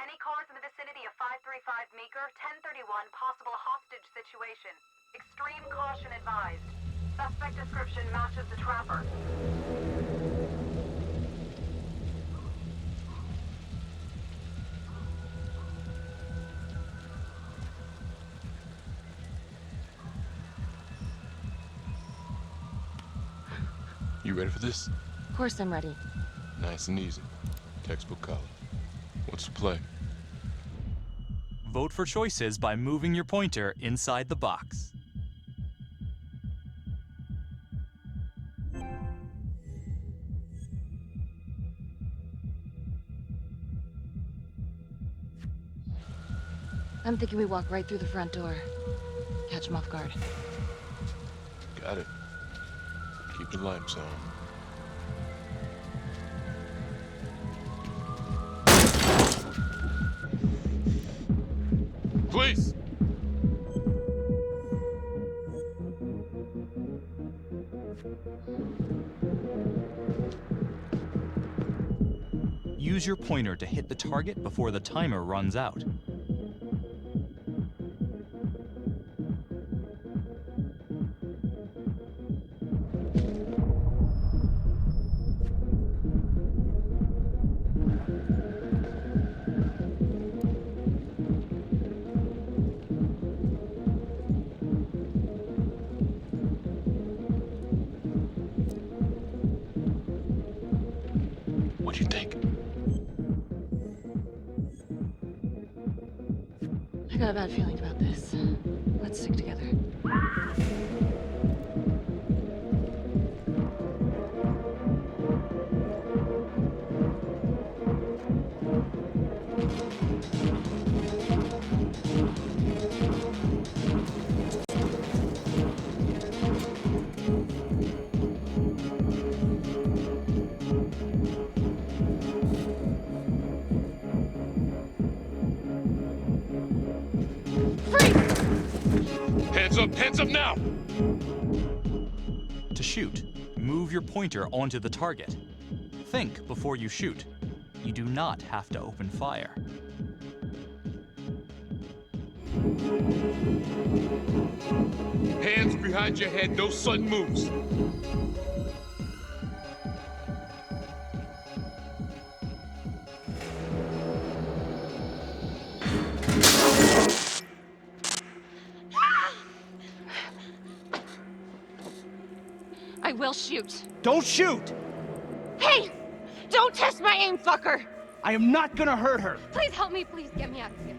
Any cars in the vicinity of 535 Meeker, 1031, possible hostage situation. Extreme caution advised. Suspect description matches the trapper. You ready for this? Of course I'm ready. Nice and easy. Textbook college. What's the play? Vote for choices by moving your pointer inside the box. I'm thinking we walk right through the front door. Catch him off guard. Got it. Keep the lights on. Please! Use your pointer to hit the target before the timer runs out. What do you think? I got a bad feeling about this. Let's stick together. Hands up now! To shoot, move your pointer onto the target. Think before you shoot. You do not have to open fire. Hands behind your head, no sudden moves. I will shoot. Don't shoot! Hey! Don't test my aim, fucker! I am not gonna hurt her. Please help me, please get me out of here.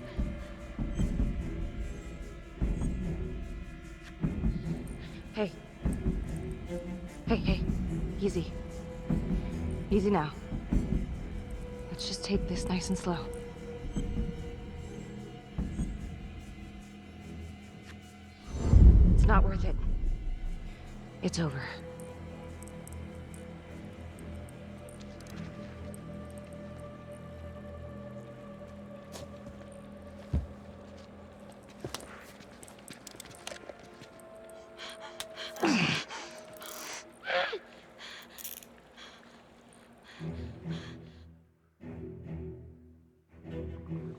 Hey. Hey. Easy. Easy now. Let's just take this nice and slow. It's not worth it. It's over.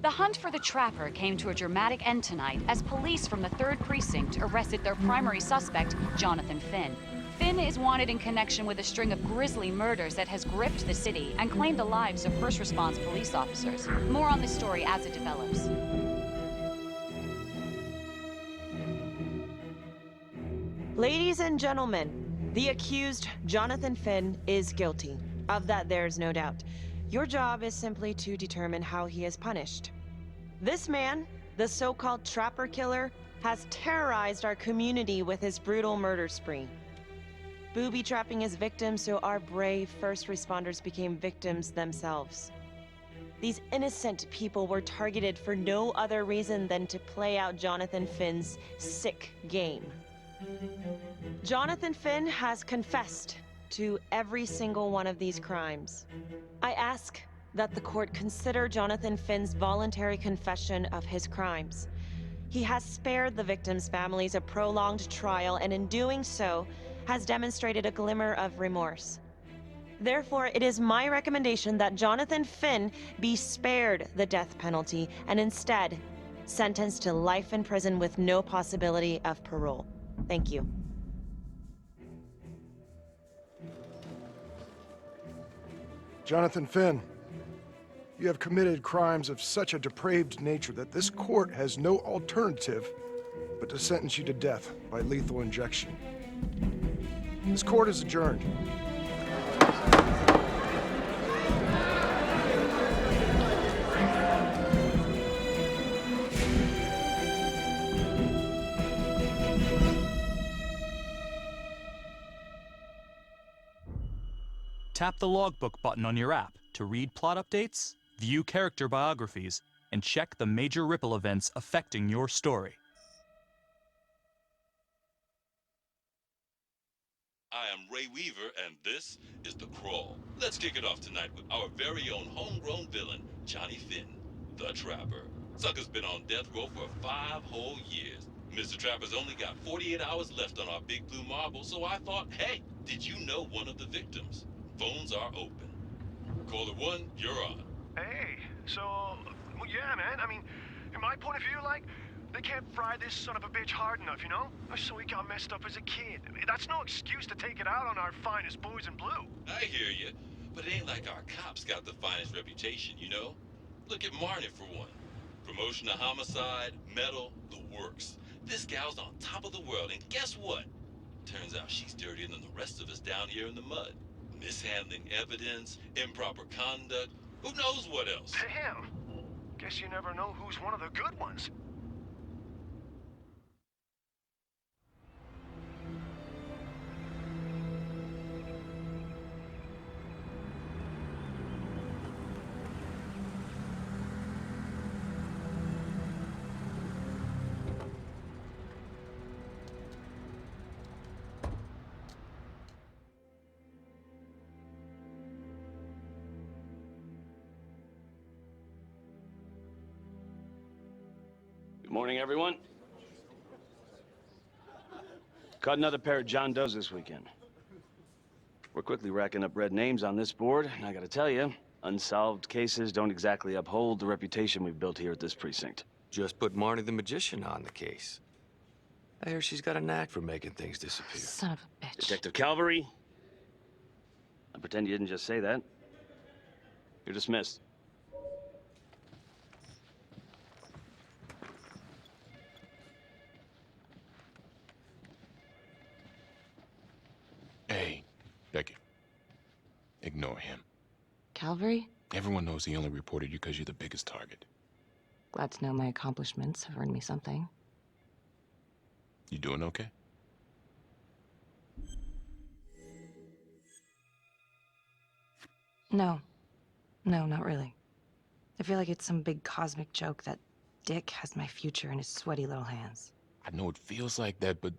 The hunt for the Trapper came to a dramatic end tonight as police from the 3rd Precinct arrested their primary suspect, Jonathan Finn. Finn is wanted in connection with a string of grisly murders that has gripped the city and claimed the lives of first response police officers. More on this story as it develops. Ladies and gentlemen, the accused, Jonathan Finn, is guilty. Of that, there's no doubt. Your job is simply to determine how he is punished. This man The so-called trapper killer has terrorized our community with his brutal murder spree. Booby-trapping his victims so our brave first responders became victims themselves. These innocent people were targeted for no other reason than to play out Jonathan Finn's sick game. Jonathan Finn has confessed to every single one of these crimes. I ask that the court consider Jonathan Finn's voluntary confession of his crimes. He has spared the victims' families a prolonged trial, and in doing so, has demonstrated a glimmer of remorse. Therefore, it is my recommendation that Jonathan Finn be spared the death penalty and instead sentenced to life in prison with no possibility of parole. Thank you. Jonathan Finn, you have committed crimes of such a depraved nature that this court has no alternative but to sentence you to death by lethal injection. This court is adjourned. Tap the logbook button on your app to read plot updates, view character biographies, and check the major ripple events affecting your story. I am Ray Weaver, and this is The Crawl. Let's kick it off tonight with our very own homegrown villain, Johnny Finn, the Trapper. Sucker's been on death row for 5 whole years. Mr. Trapper's only got 48 hours left on our big blue marble, so I thought, hey, did you know one of the victims? Phones are open. Caller 1, you're on. Hey, so, well, yeah, man, I mean, in my point of view, like, they can't fry this son of a bitch hard enough, you know? So he got messed up as a kid. I mean, that's no excuse to take it out on our finest boys in blue. I hear you, but it ain't like our cops got the finest reputation, you know? Look at Marney for one. Promotion to homicide, medal, the works. This gal's on top of the world, and guess what? Turns out she's dirtier than the rest of us down here in the mud. Mishandling evidence, improper conduct, who knows what else? Damn. Guess you never know who's one of the good ones. Good morning, everyone. Caught another pair of John Does this weekend. We're quickly racking up red names on this board, and I gotta tell you, unsolved cases don't exactly uphold the reputation we've built here at this precinct. Just put Marnie the Magician on the case. I hear she's got a knack for making things disappear. Son of a bitch. Detective Calvary, I pretend you didn't just say that. You're dismissed. Hey, Becky. Ignore him. Calvary? Everyone knows he only reported you because you're the biggest target. Glad to know my accomplishments have earned me something. You doing okay? No. No, not really. I feel like it's some big cosmic joke that Dick has my future in his sweaty little hands. I know it feels like that, but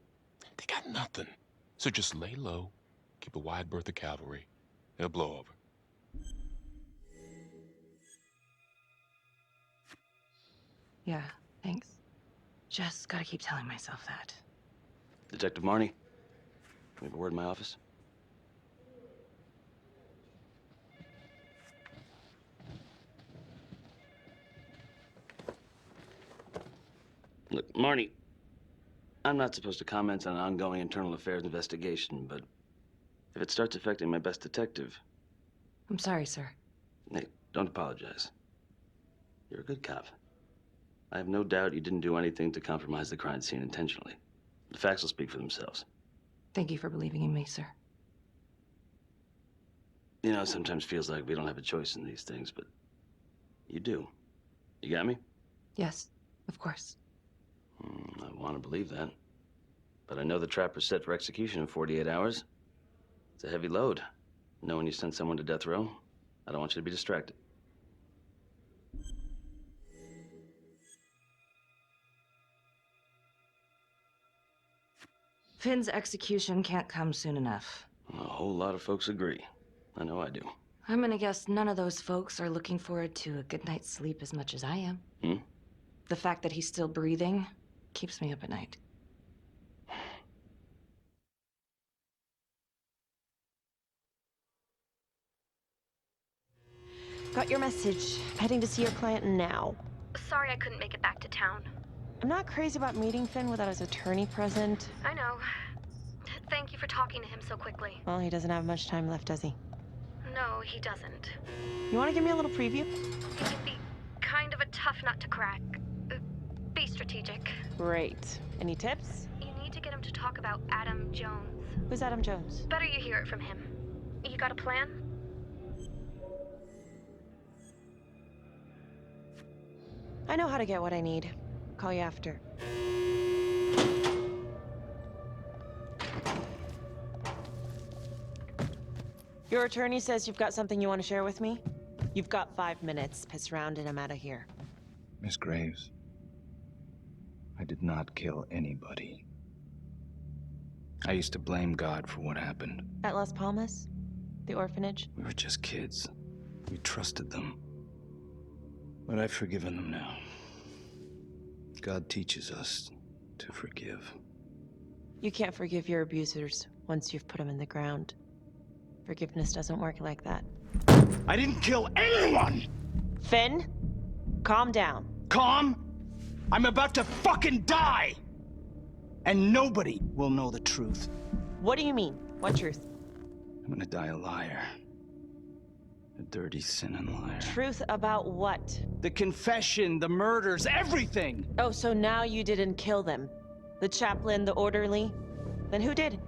they got nothing. So just lay low, keep a wide berth of cavalry. It'll blow over. Yeah, thanks. Just gotta keep telling myself that. Detective Marney, we have a word in my office. Look, Marney, I'm not supposed to comment on an ongoing internal affairs investigation, but if it starts affecting my best detective... I'm sorry, sir. Hey, don't apologize. You're a good cop. I have no doubt you didn't do anything to compromise the crime scene intentionally. The facts will speak for themselves. Thank you for believing in me, sir. You know, it sometimes feels like we don't have a choice in these things, but you do. You got me? Yes. Of course. I want to believe that. But I know the trapper's set for execution in 48 hours. It's a heavy load. Knowing you sent someone to death row, I don't want you to be distracted. Finn's execution can't come soon enough. A whole lot of folks agree. I know I do. I'm gonna guess none of those folks are looking forward to a good night's sleep as much as I am. The fact that he's still breathing keeps me up at night. Got your message. Heading to see your client now. Sorry I couldn't make it back to town. I'm not crazy about meeting Finn without his attorney present. I know. Thank you for talking to him so quickly. Well, he doesn't have much time left, does he? No, he doesn't. You want to give me a little preview? He can be kind of a tough nut to crack. Be strategic. Great. Any tips? You need to get him to talk about Adam Jones. Who's Adam Jones? Better you hear it from him. You got a plan? I know how to get what I need. Call you after. Your attorney says you've got something you want to share with me? You've got 5 minutes. Piss around and I'm out of here. Miss Graves, I did not kill anybody. I used to blame God for what happened. At Las Palmas? The orphanage? We were just kids. We trusted them. But I've forgiven them now. God teaches us to forgive. You can't forgive your abusers once you've put them in the ground. Forgiveness doesn't work like that. I didn't kill anyone! Finn, calm down. Calm? I'm about to fucking die! And nobody will know the truth. What do you mean? What truth? I'm gonna die a liar. A dirty, sinning liar. Truth about what? The confession, the murders, everything! Oh, so now you didn't kill them? The chaplain, the orderly? Then who did?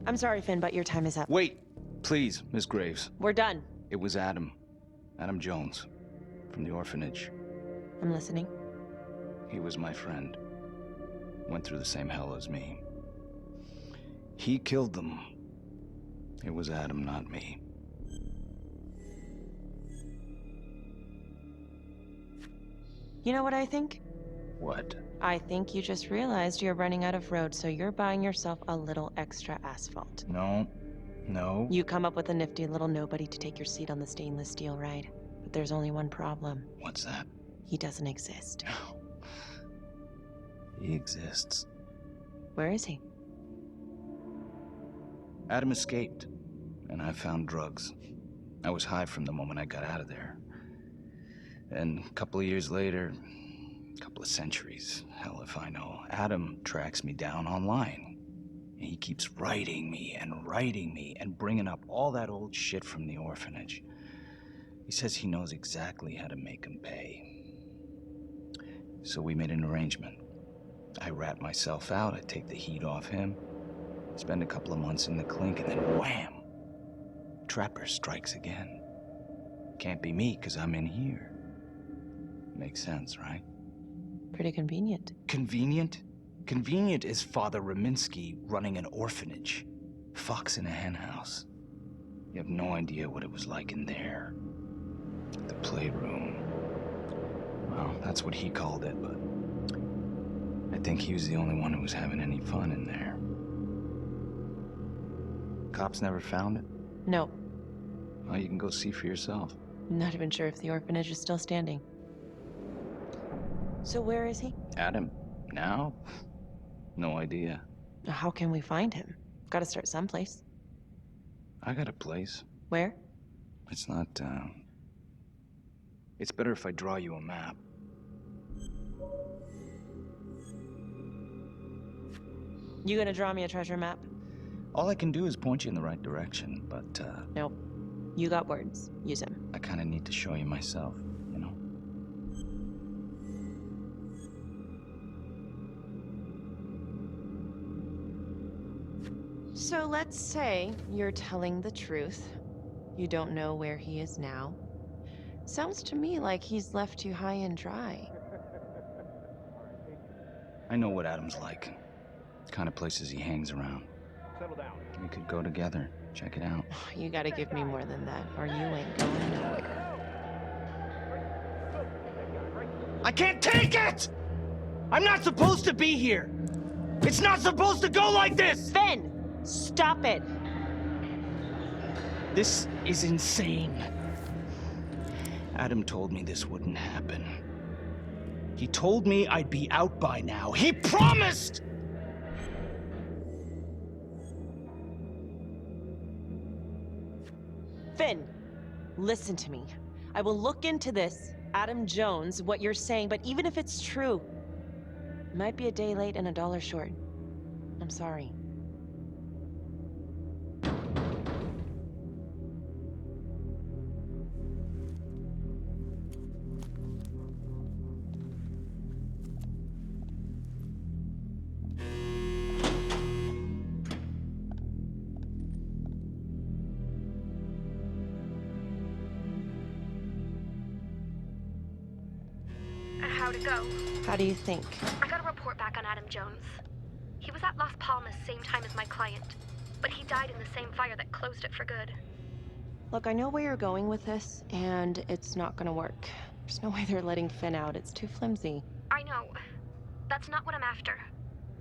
I'm sorry, Finn, but your time is up. Wait, please, Miss Graves. We're done. It was Adam. Adam Jones. From the orphanage. I'm listening. He was my friend. Went through the same hell as me. He killed them. It was Adam, not me. You know what I think? What? I think you just realized you're running out of road, so you're buying yourself a little extra asphalt. No. No. You come up with a nifty little nobody to take your seat on the stainless steel ride. But there's only one problem. What's that? He doesn't exist. He exists. Where is he? Adam escaped, and I found drugs. I was high from the moment I got out of there. And a couple of years later, a couple of centuries, hell if I know, Adam tracks me down online. And he keeps writing me and bringing up all that old shit from the orphanage. He says he knows exactly how to make him pay. So we made an arrangement. I rat myself out, I take the heat off him, spend a couple of months in the clink, and then wham! Trapper strikes again. Can't be me, 'cause I'm in here. Makes sense, right? Pretty convenient. Convenient? Convenient is Father Raminsky running an orphanage. Fox in a henhouse. You have no idea what it was like in there. The playroom. Well, that's what he called it, but I think he was the only one who was having any fun in there. Cops never found it? No. Well, you can go see for yourself. I'm not even sure if the orphanage is still standing. So where is he? Adam? Now? No idea. How can we find him? Gotta start someplace. I got a place. Where? It's not, It's better if I draw you a map. You gonna draw me a treasure map? All I can do is point you in the right direction, but, Nope. You got words. Use them. I kinda need to show you myself, you know? So let's say you're telling the truth. You don't know where he is now? Sounds to me like he's left you high and dry. I know what Adam's like. The kind of places he hangs around. Settle down. We could go together. Check it out. You gotta give me more than that, or you ain't going nowhere. I can't take it! I'm not supposed to be here! It's not supposed to go like this! Finn! Stop it! This is insane. Adam told me this wouldn't happen. He told me I'd be out by now. He promised! Finn, listen to me. I will look into this, Adam Jones, what you're saying, but even if it's true, it might be a day late and $1 short. I'm sorry. How'd it go? How do you think? I got a report back on Adam Jones. He was at Las Palmas same time as my client, but he died in the same fire that closed it for good. Look, I know where you're going with this, and it's not gonna work. There's no way they're letting Finn out. It's too flimsy. I know. That's not what I'm after.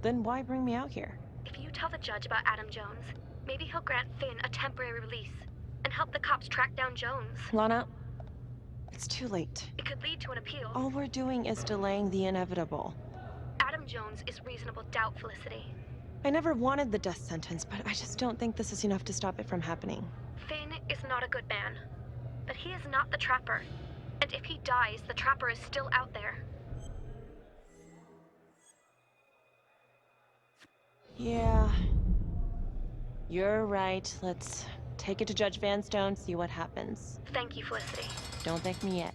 Then why bring me out here? If you tell the judge about Adam Jones, maybe he'll grant Finn a temporary release and help the cops track down Jones. Lana, it's too late. It could lead to an appeal. All we're doing is delaying the inevitable. Adam Jones is reasonable doubt, Felicity. I never wanted the death sentence, but I just don't think this is enough to stop it from happening. Finn is not a good man, but he is not the Trapper. And if he dies, the Trapper is still out there. Yeah. You're right. Let's take it to Judge Vanstone, see what happens. Thank you, Felicity. Don't thank me yet.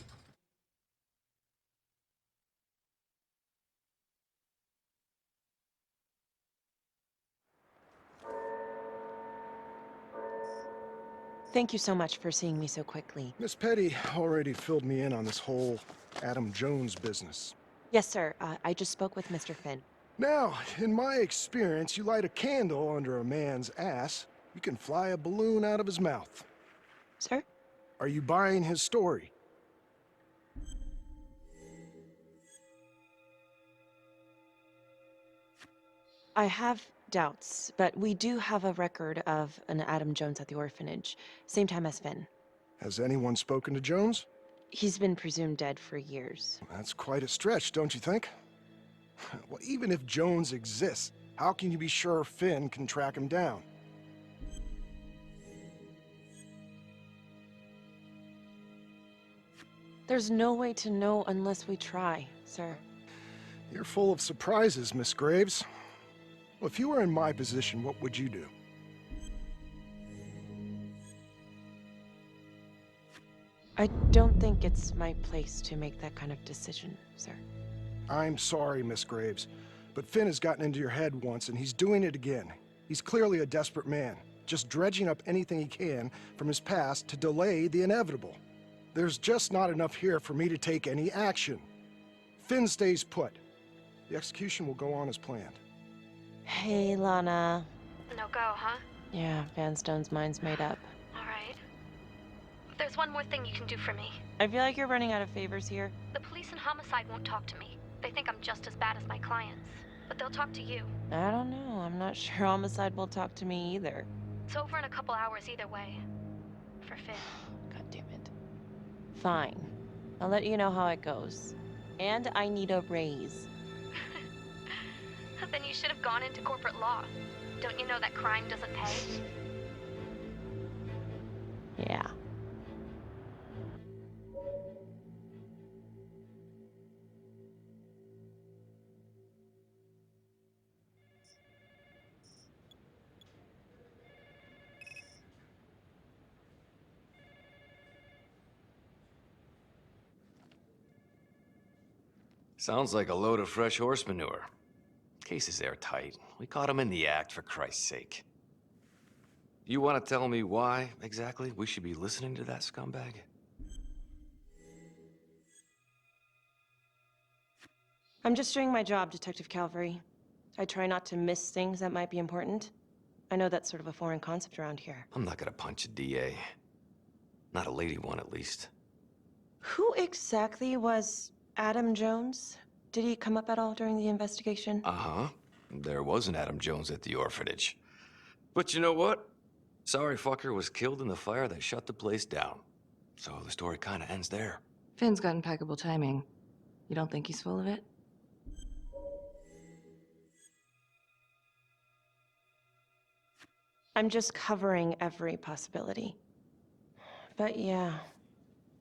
Thank you so much for seeing me so quickly. Miss Petty already filled me in on this whole Adam Jones business. Yes, sir. I just spoke with Mr. Finn. Now, in my experience, you light a candle under a man's ass, you can fly a balloon out of his mouth. Sir? Are you buying his story? I have doubts, but we do have a record of an Adam Jones at the orphanage, same time as Finn. Has anyone spoken to Jones? He's been presumed dead for years. That's quite a stretch, don't you think? Well, even if Jones exists, how can you be sure Finn can track him down? There's no way to know unless we try, sir. You're full of surprises, Miss Graves. Well, if you were in my position, what would you do? I don't think it's my place to make that kind of decision, sir. I'm sorry, Miss Graves, but Finn has gotten into your head once, and he's doing it again. He's clearly a desperate man, just dredging up anything he can from his past to delay the inevitable. There's just not enough here for me to take any action. Finn stays put. The execution will go on as planned. Hey, Lana. No go, huh? Yeah, Vanstone's mind's made up. All right. There's one more thing you can do for me. I feel like you're running out of favors here. The police and homicide won't talk to me. They think I'm just as bad as my clients. But they'll talk to you. I don't know. I'm not sure homicide will talk to me either. It's over in a couple hours either way. For Finn. God damn it. Fine. I'll let you know how it goes. And I need a raise. Then you should have gone into corporate law. Don't you know that crime doesn't pay? Yeah. Sounds like a load of fresh horse manure. Case is airtight. We caught him in the act, for Christ's sake. You want to tell me why, exactly, we should be listening to that scumbag? I'm just doing my job, Detective Calvary. I try not to miss things that might be important. I know that's sort of a foreign concept around here. I'm not gonna punch a DA. Not a lady one, at least. Who exactly was Adam Jones? Did he come up at all during the investigation? Uh-huh. There was an Adam Jones at the orphanage. But you know what? Sorry fucker was killed in the fire that shut the place down. So the story kind of ends there. Finn's got impeccable timing. You don't think he's full of it? I'm just covering every possibility. But yeah,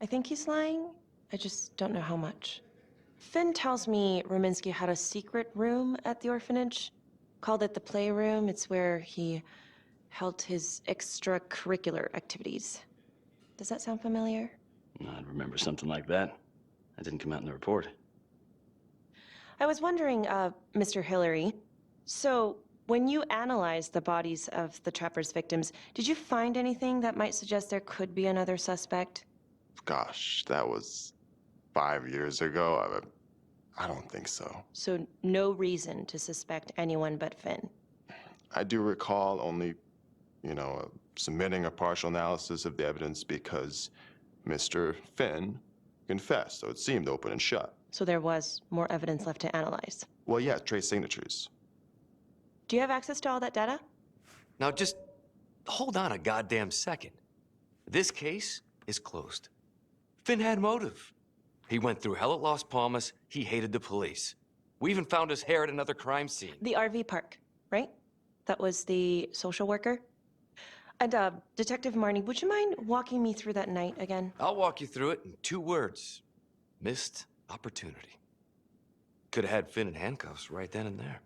I think he's lying. I just don't know how much. Finn tells me Rominsky had a secret room at the orphanage. Called it the playroom. It's where he held his extracurricular activities. Does that sound familiar? I'd remember something like that. That didn't come out in the report. I was wondering, Mr. Hillary, so when you analyzed the bodies of the Trapper's victims, did you find anything that might suggest there could be another suspect? Gosh, that was 5 years ago. I don't think so. So no reason to suspect anyone but Finn? I do recall only, submitting a partial analysis of the evidence because Mr. Finn confessed, so it seemed open and shut. So there was more evidence left to analyze? Well, yeah, trace signatures. Do you have access to all that data? Now just hold on a goddamn second. This case is closed. Finn had motive. He went through hell at Las Palmas. He hated the police. We even found his hair at another crime scene. The RV park, right? That was the social worker? And, Detective Marney, would you mind walking me through that night again? I'll walk you through it in 2 words. Missed opportunity. Could have had Finn in handcuffs right then and there.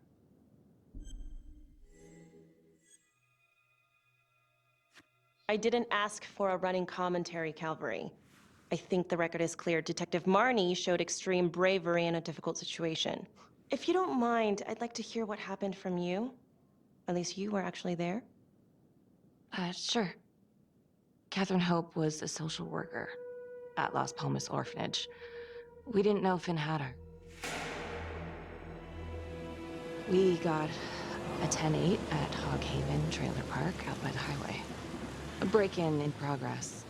I didn't ask for a running commentary, Calvary. I think the record is clear. Detective Marney showed extreme bravery in a difficult situation. If you don't mind, I'd like to hear what happened from you. At least you were actually there. Sure. Catherine Hope was a social worker at Las Palmas Orphanage. We didn't know Finn had her. We got a 10-8 at Hog Haven Trailer Park out by the highway. A break-in in progress.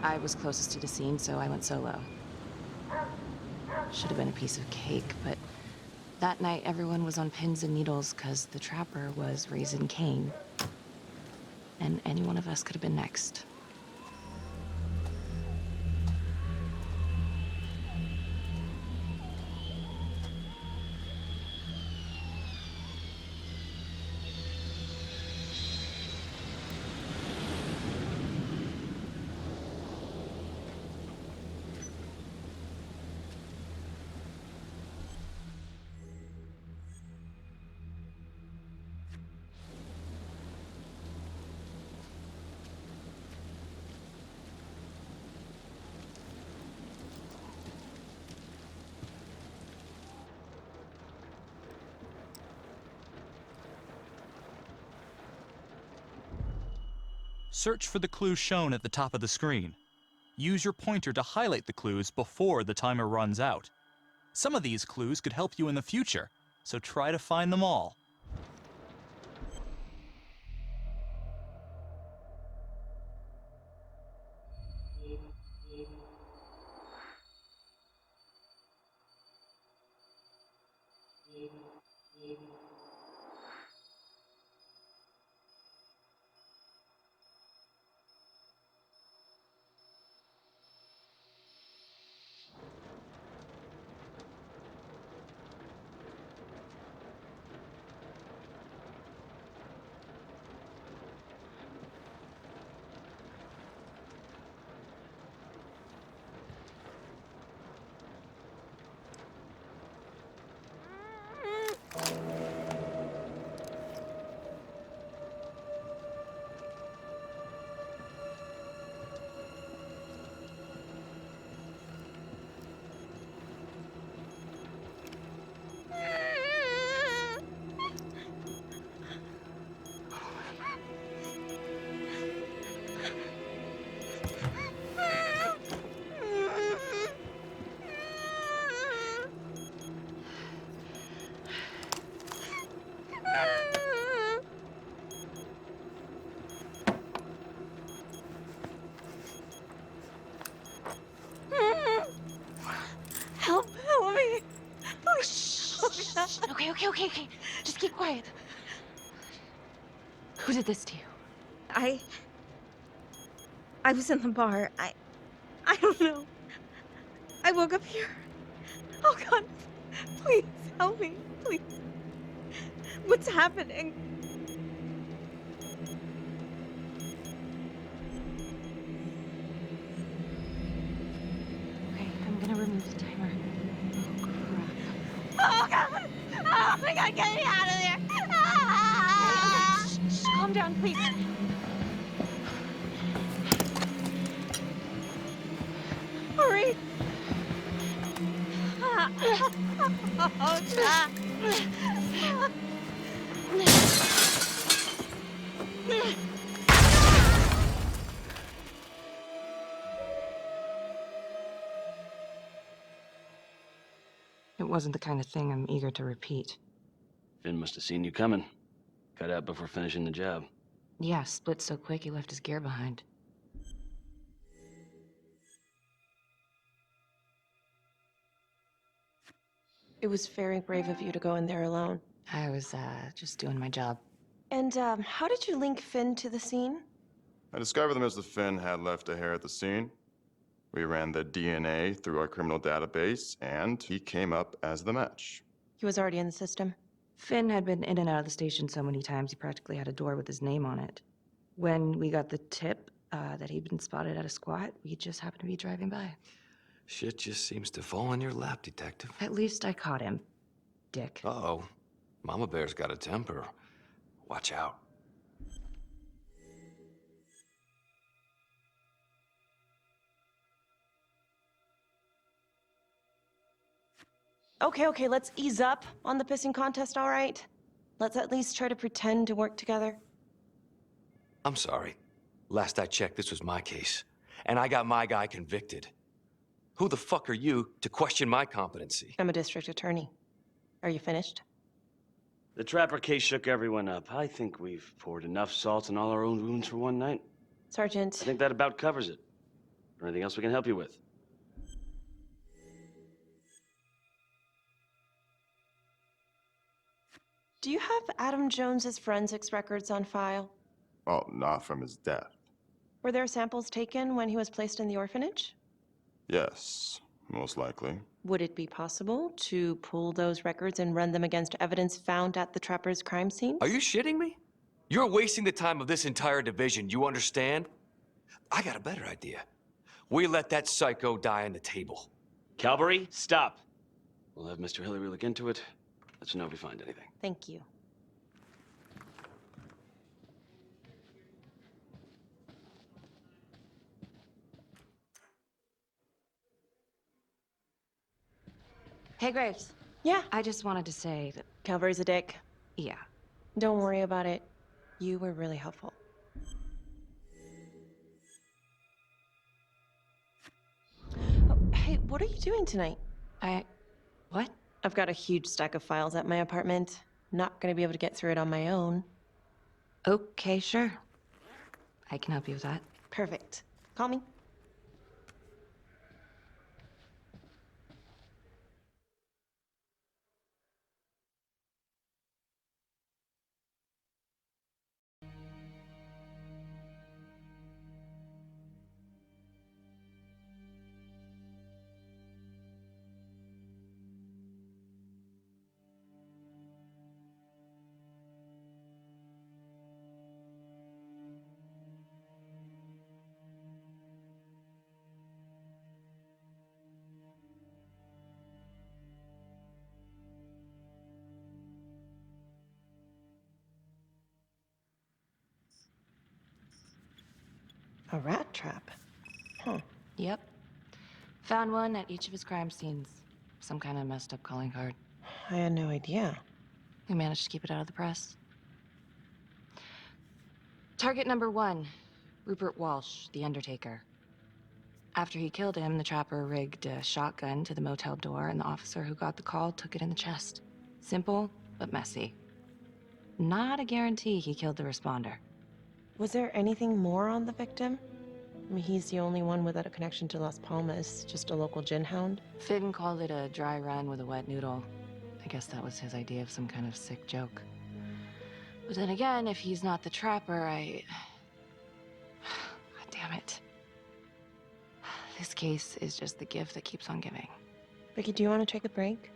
I was closest to the scene, so I went solo. Should have been a piece of cake, but that night everyone was on pins and needles because the Trapper was raising Cain. And any one of us could have been next. Search for the clues shown at the top of the screen. Use your pointer to highlight the clues before the timer runs out. Some of these clues could help you in the future, so try to find them all. Help me. Please. Okay. Just keep quiet. Who did this to you? I was in the bar. I don't know. I woke up here. Oh God, please help me, please. What's happening? Okay, I'm gonna remove the timer. Oh God! Oh my God, get me out of there! Ah! Shh, calm down, please. Hurry! Oh, God. It wasn't the kind of thing I'm eager to repeat. Finn must have seen you coming. Got out before finishing the job. Yeah, split so quick he left his gear behind. It was very brave of you to go in there alone. I was, just doing my job. And, how did you link Finn to the scene? I discovered that Mr. Finn had left a hair at the scene. We ran the DNA through our criminal database, and he came up as the match. He was already in the system. Finn had been in and out of the station so many times he practically had a door with his name on it. When we got the tip that he'd been spotted at a squat, we just happened to be driving by. Shit just seems to fall in your lap, Detective. At least I caught him, dick. Uh-oh. Mama Bear's got a temper. Watch out. Okay, let's ease up on the pissing contest, all right? Let's at least try to pretend to work together. I'm sorry. Last I checked, this was my case. And I got my guy convicted. Who the fuck are you to question my competency? I'm a district attorney. Are you finished? The Trapper case shook everyone up. I think we've poured enough salt in all our own wounds for one night. Sergeant. I think that about covers it. Or anything else we can help you with? Do you have Adam Jones's forensics records on file? Well, not from his death. Were there samples taken when he was placed in the orphanage? Yes, most likely. Would it be possible to pull those records and run them against evidence found at the Trapper's crime scene? Are you shitting me? You're wasting the time of this entire division, you understand? I got a better idea. We let that psycho die on the table. Calvary, stop. We'll have Mr. Hillary look into it. Let you know if we find anything. Thank you. Hey, Graves. Yeah? I just wanted to say that... Calvary's a dick. Yeah. Don't worry about it. You were really helpful. Oh, hey, what are you doing tonight? What? I've got a huge stack of files at my apartment. Not gonna be able to get through it on my own. Okay, sure. I can help you with that. Perfect. Call me. A rat trap. Huh. Yep. Found one at each of his crime scenes. Some kind of messed up calling card. I had no idea. We managed to keep it out of the press. Target number 1, Rupert Walsh, the Undertaker. After he killed him, the trapper rigged a shotgun to the motel door, and the officer who got the call took it in the chest. Simple, but messy. Not a guarantee he killed the responder. Was there anything more on the victim? I mean, he's the only one without a connection to Las Palmas, just a local gin hound. Finn called it a dry run with a wet noodle. I guess that was his idea of some kind of sick joke. But then again, if he's not the trapper, God damn it. This case is just the gift that keeps on giving. Becky, do you want to take a break?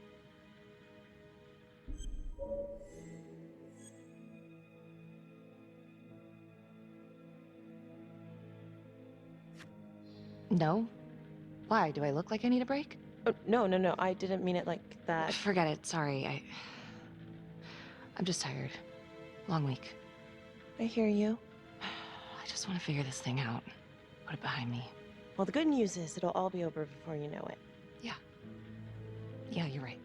No? Why? Do I look like I need a break? Oh, no. I didn't mean it like that. Forget it. Sorry. I'm just tired. Long week. I hear you. I just want to figure this thing out. Put it behind me. Well, the good news is it'll all be over before you know it. Yeah, you're right.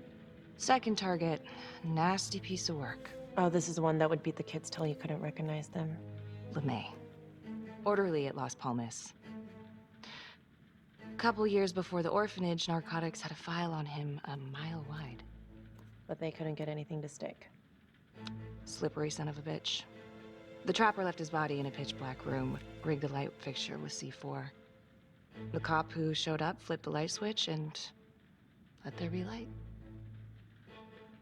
Second target. Nasty piece of work. Oh, this is the one that would beat the kids till you couldn't recognize them. LeMay. Orderly at Las Palmas. A couple years before the orphanage, narcotics had a file on him a mile wide. But they couldn't get anything to stick. Slippery son of a bitch. The trapper left his body in a pitch-black room, rigged a light fixture with C4. The cop who showed up flipped the light switch and let there be light.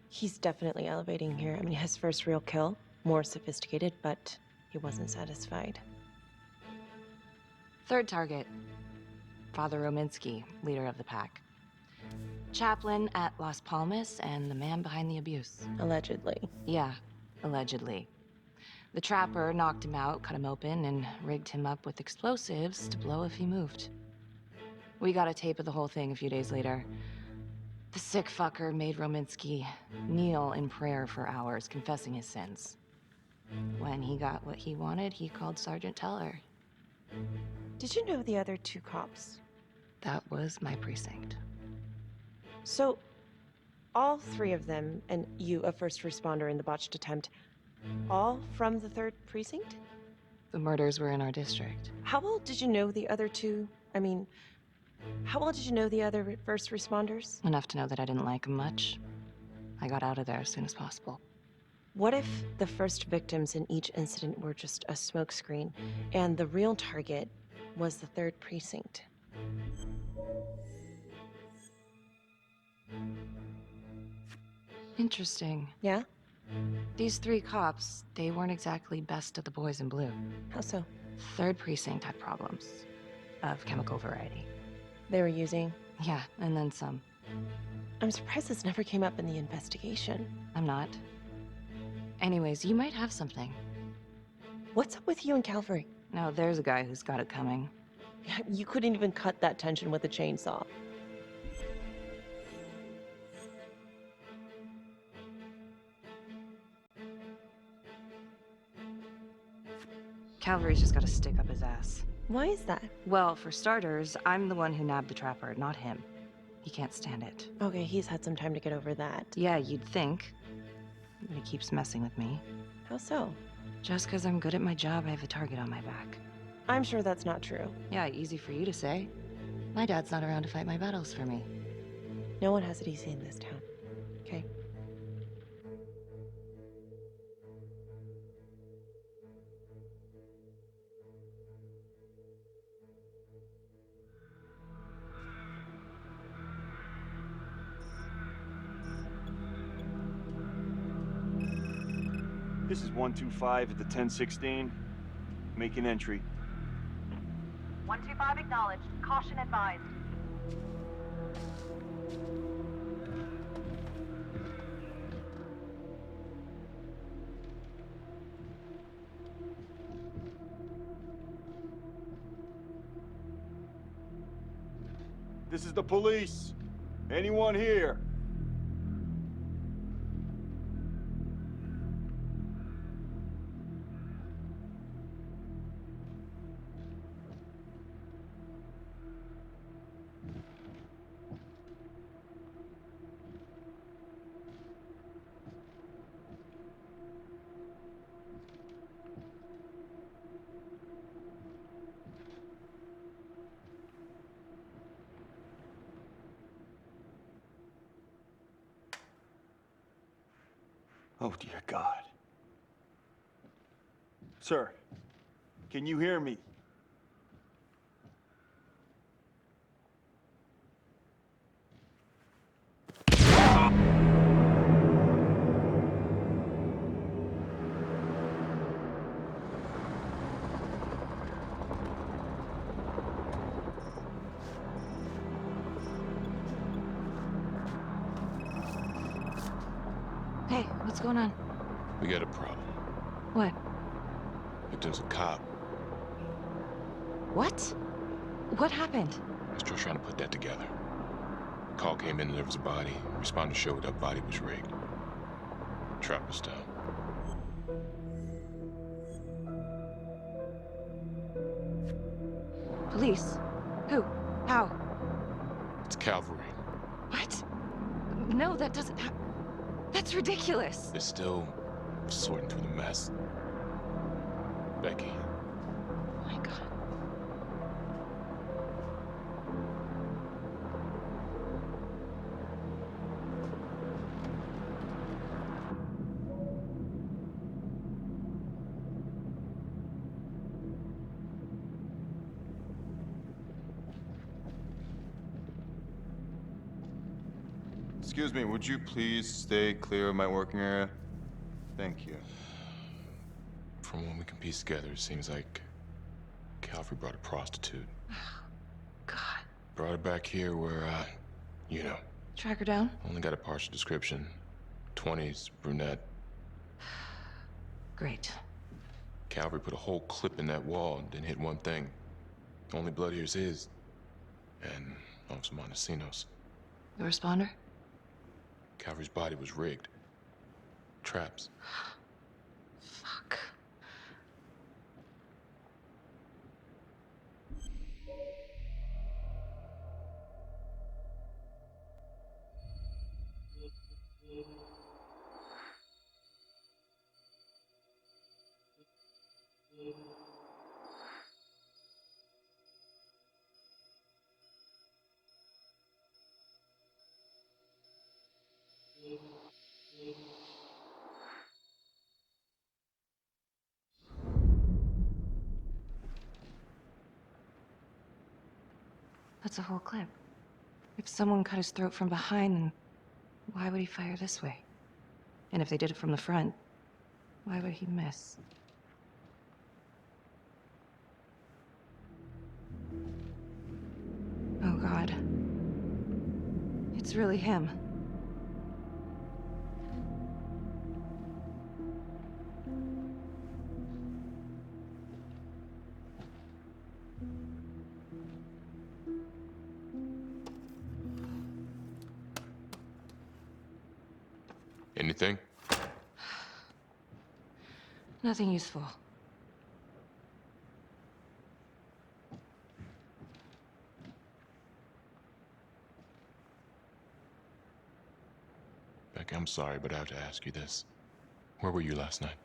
He's definitely elevating here. I mean, his first real kill, more sophisticated, but he wasn't satisfied. Third target. Father Rominsky, leader of the pack. Chaplain at Las Palmas and the man behind the abuse. Allegedly. Yeah, allegedly. The trapper knocked him out, cut him open, and rigged him up with explosives to blow if he moved. We got a tape of the whole thing a few days later. The sick fucker made Rominsky kneel in prayer for hours, confessing his sins. When he got what he wanted, he called Sergeant Teller. Did you know the other two cops? That was my precinct. So, all three of them, and you, a first responder in the botched attempt, all from the 3rd precinct? The murders were in our district. How well did you know the other two? I mean, how well did you know the other first responders? Enough to know that I didn't like them much. I got out of there as soon as possible. What if the first victims in each incident were just a smokescreen, and the real target was the 3rd precinct? Interesting. Yeah? These 3 cops, they weren't exactly best of the boys in blue. How so? 3rd precinct had problems. Of chemical variety. They were using? Yeah, and then some. I'm surprised this never came up in the investigation. I'm not. Anyways, you might have something. What's up with you and Calvary? No, there's a guy who's got it coming. You couldn't even cut that tension with a chainsaw. Calvary's just gotta stick up his ass. Why is that? Well, for starters, I'm the one who nabbed the trapper, not him. He can't stand it. Okay, he's had some time to get over that. Yeah, you'd think. But he keeps messing with me. How so? Just because I'm good at my job, I have a target on my back. I'm sure that's not true. Yeah, easy for you to say. My dad's not around to fight my battles for me. No one has it easy in this town, okay? This is 125 at the 1016. Making entry. 125 acknowledged. Caution advised. This is the police. Anyone here? Oh, dear God. Sir, can you hear me? Hey, what's going on? We got a problem. What? Victim's a cop. What? What happened? I'm still trying to put that together. Call came in and there was a body. Responder showed up, body was rigged. Trap was down. Police? Who? How? It's cavalry. What? No, that doesn't That's ridiculous. They're still sorting through the mess. Becky. Oh my God. Excuse me, would you please stay clear of my working area? Thank you. From what we can piece together, it seems like Calvary brought a prostitute. God. Brought her back here where, you know. Track her down? Only got a partial description. 20s, brunette. Great. Calvary put a whole clip in that wall and didn't hit one thing. Only blood here's his. And Officer Montesinos. The responder? Calvary's body was rigged. Traps. Fuck. That's a whole clip. If someone cut his throat from behind, then why would he fire this way? And if they did it from the front, why would he miss? Oh, God. It's really him. Anything? Nothing useful. Becky, I'm sorry, but I have to ask you this. Where were you last night?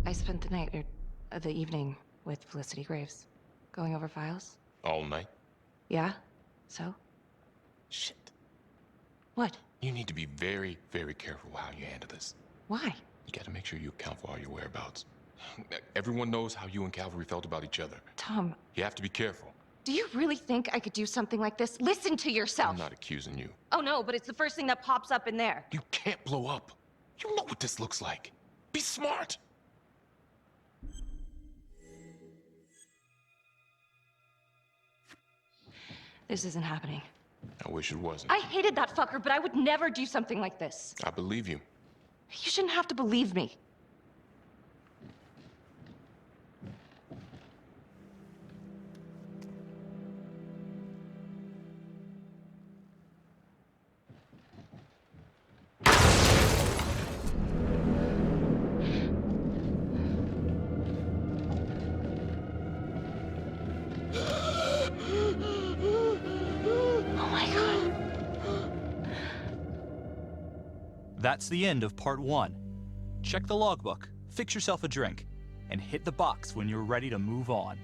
I spent the night, or the evening, with Felicity Graves. Going over files. All night? Yeah? So? Shit. What? You need to be very, very careful how you handle this. Why? You gotta make sure you account for all your whereabouts. Everyone knows how you and Calvary felt about each other. Tom. You have to be careful. Do you really think I could do something like this? Listen to yourself! I'm not accusing you. Oh no, but it's the first thing that pops up in there. You can't blow up. You know what this looks like. Be smart! This isn't happening. I wish it wasn't. I hated that fucker, but I would never do something like this. I believe you. You shouldn't have to believe me. That's the end of part 1. Check the logbook, fix yourself a drink, and hit the box when you're ready to move on.